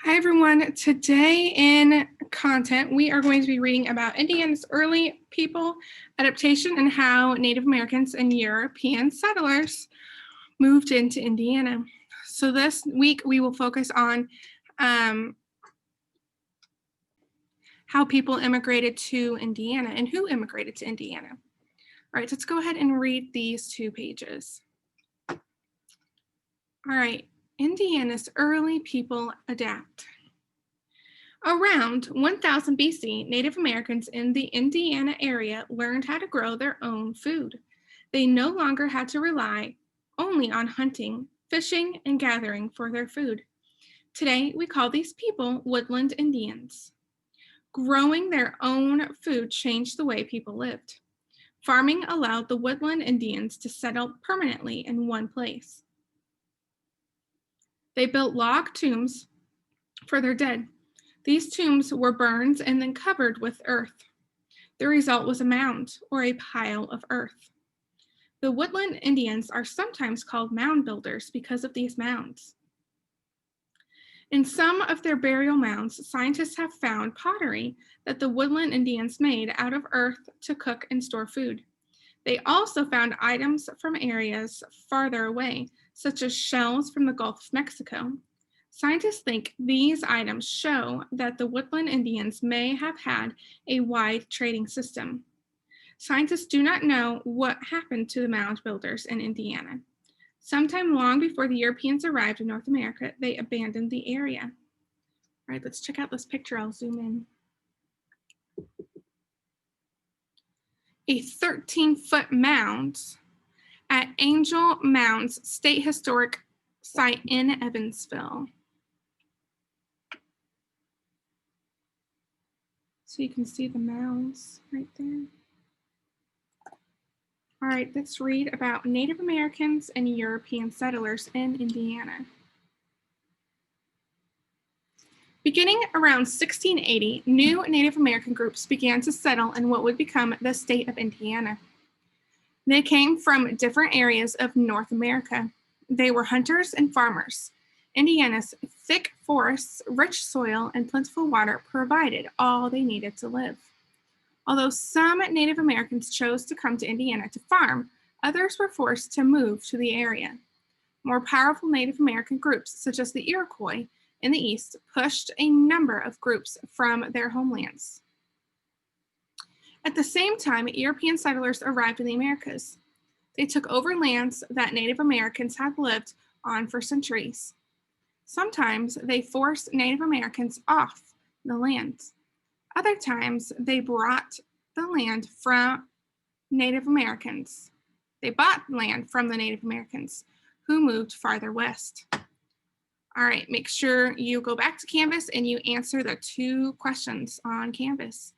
Hi everyone, today in content we are going to be reading about Indiana's early people adaptation and how Native Americans and European settlers moved into Indiana. So this week we will focus on how people immigrated to Indiana and who immigrated to Indiana. All right, so let's go ahead and read these 2 pages. All right, Indiana's early people adapt. Around 1000 BC, Native Americans in the Indiana area learned how to grow their own food. They no longer had to rely only on hunting, fishing, and gathering for their food. Today, we call these people woodland Indians. Growing their own food changed the way people lived. Farming allowed the woodland Indians to settle permanently in one place. They built log tombs for their dead. These tombs were burned and then covered with earth. The result was a mound, or a pile of earth. The woodland Indians are sometimes called mound builders because of these mounds. In some of their burial mounds, scientists have found pottery that the woodland Indians made out of earth to cook and store food. They also found items from areas farther away, such as shells from the Gulf of Mexico. Scientists think these items show that the woodland Indians may have had a wide trading system. Scientists do not know what happened to the mound builders in Indiana. Sometime long before the Europeans arrived in North America, they abandoned the area. All right, let's check out this picture. I'll zoom in. A 13-foot mound at Angel Mounds State Historic Site in Evansville. So you can see the mounds right there. All right, let's read about Native Americans and European settlers in Indiana. Beginning around 1680, new Native American groups began to settle in what would become the state of Indiana. They came from different areas of North America. They were hunters and farmers. Indiana's thick forests, rich soil, and plentiful water provided all they needed to live. Although some Native Americans chose to come to Indiana to farm, others were forced to move to the area. More powerful Native American groups, such as the Iroquois in the east, pushed a number of groups from their homelands. At the same time, European settlers arrived in the Americas. They took over lands that Native Americans had lived on for centuries. Sometimes they forced Native Americans off the land. Other times they brought the land from Native Americans. They bought land from the Native Americans who moved farther west. All right, make sure you go back to Canvas and you answer the 2 questions on Canvas.